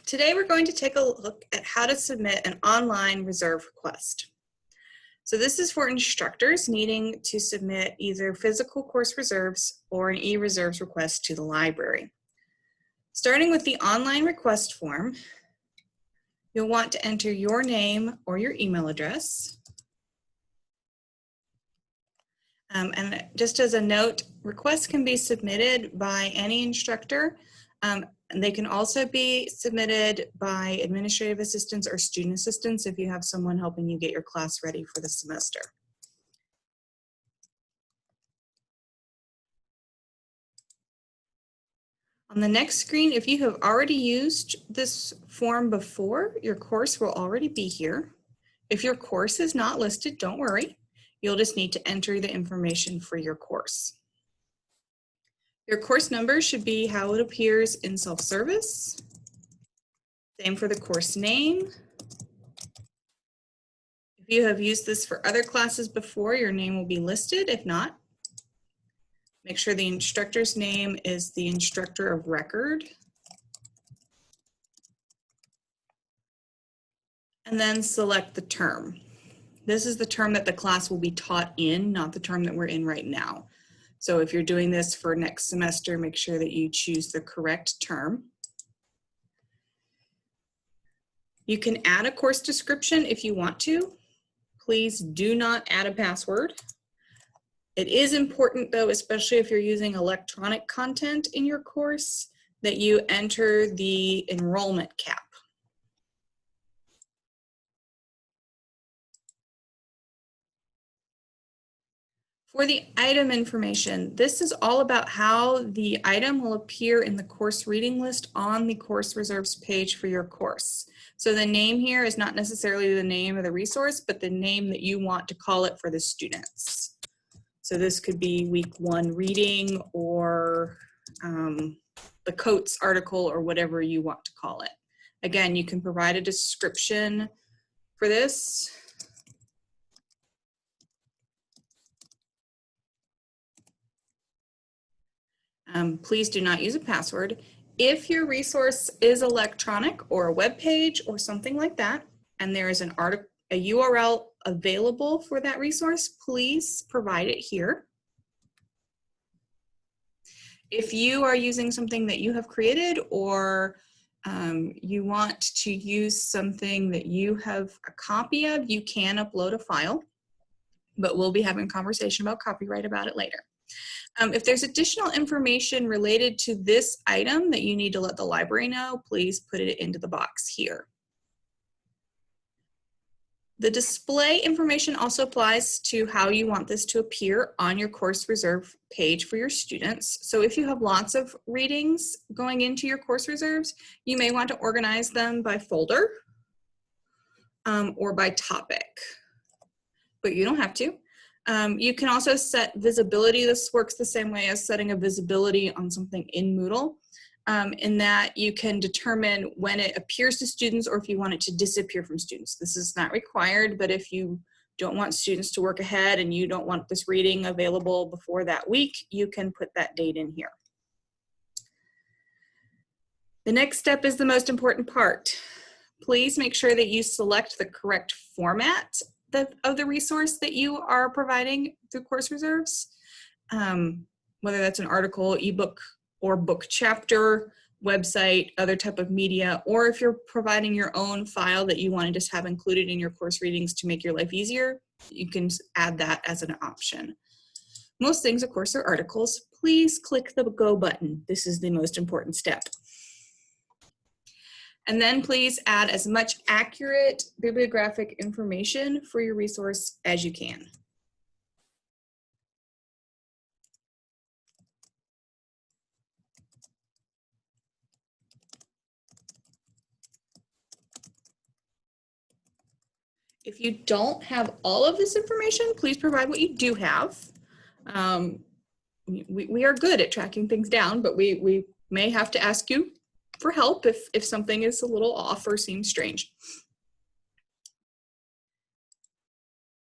Today we're going to take a look at how to submit an online reserve request. So this is for instructors needing to submit either physical course reserves or an eReserves request to the library. Starting with the online request form, you'll want to enter your name or your email address. And just as a note, requests can be submitted by any instructor. And they can also be submitted by administrative assistants or student assistants if you have someone helping you get your class ready for the semester. On the next screen, if you have already used this form before, your course will already be here. If your course is not listed, don't worry. You'll just need to enter the information for your course. Your course number should be how it appears in self-service. Same for the course name. If you have used this for other classes before, your name will be listed. If not, make sure the instructor's name is the instructor of record. And then select the term. This is the term that the class will be taught in, not the term that we're in right now. So if you're doing this for next semester, make sure that you choose the correct term. You can add a course description if you want to. Please do not add a password. It is important though, especially if you're using electronic content in your course, that you enter the enrollment cap. For the item information, this is all about how the item will appear in the course reading list on the course reserves page for your course. So the name here is not necessarily the name of the resource, but the name that you want to call it for the students. So this could be week 1 reading or the Coates article or whatever you want to call it. Again, you can provide a description for this. Please do not use a password. If your resource is electronic or a web page or something like that, and there is a URL available for that resource, please provide it here. If you are using something that you have created or you want to use something that you have a copy of, you can upload a file, but we'll be having a conversation about copyright about it later. If there's additional information related to this item that you need to let the library know, please put it into the box here. The display information also applies to how you want this to appear on your course reserve page for your students. So if you have lots of readings going into your course reserves, you may want to organize them by folder or by topic, but you don't have to. You can also set visibility. This works the same way as setting a visibility on something in Moodle, in that you can determine when it appears to students or if you want it to disappear from students. This is not required, but if you don't want students to work ahead and you don't want this reading available before that week, you can put that date in here. The next step is the most important part. Please make sure that you select the correct format of the resource that you are providing through course reserves, whether that's an article, ebook, or book chapter, website, other type of media, or if you're providing your own file that you want to just have included in your course readings to make your life easier, you can add that as an option. Most things, of course, are articles. Please click the Go button. This is the most important step. And then please add as much accurate bibliographic information for your resource as you can. If you don't have all of this information, please provide what you do have. We are good at tracking things down, but we may have to ask you for help if something is a little off or seems strange.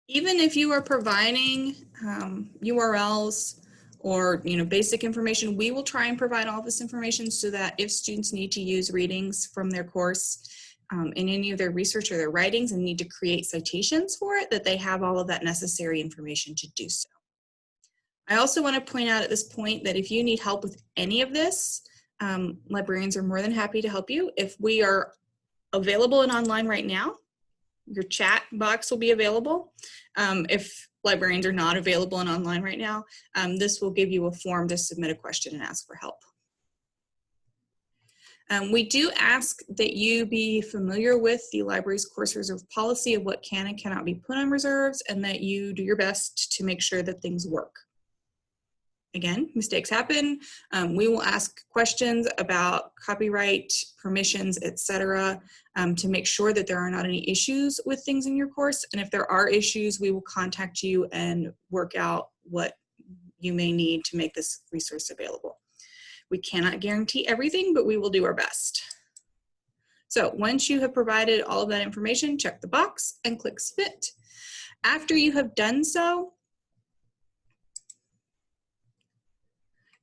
Even if you are providing URLs or basic information. We will try and provide all this information so that if students need to use readings from their course in any of their research or their writings and need to create citations for it, that they have all of that necessary information to do so. I also want to point out at this point that if you need help with any of this, librarians are more than happy to help you. If we are available and online right now, your chat box will be available. If librarians are not available and online right now, this will give you a form to submit a question and ask for help. We do ask that you be familiar with the library's course reserve policy of what can and cannot be put on reserves, and that you do your best to make sure that things work. Again, mistakes happen. We will ask questions about copyright, permissions, etc., to make sure that there are not any issues with things in your course. And if there are issues, we will contact you and work out what you may need to make this resource available. We cannot guarantee everything, but we will do our best. So once you have provided all of that information, check the box and click Submit. After you have done so,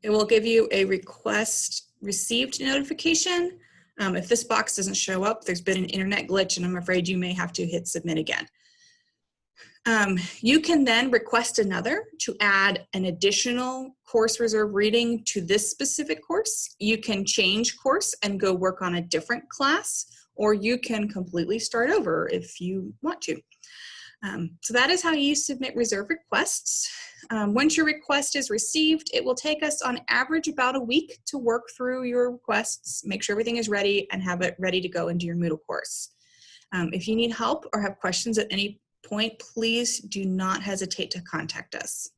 it will give you a request received notification. If this box doesn't show up, there's been an internet glitch and I'm afraid you may have to hit submit again. You can then request another to add an additional course reserve reading to this specific course. You can change course and go work on a different class, or you can completely start over if you want to. So that is how you submit reserve requests. Once your request is received, it will take us on average about a week to work through your requests, make sure everything is ready, and have it ready to go into your Moodle course. If you need help or have questions at any point, please do not hesitate to contact us.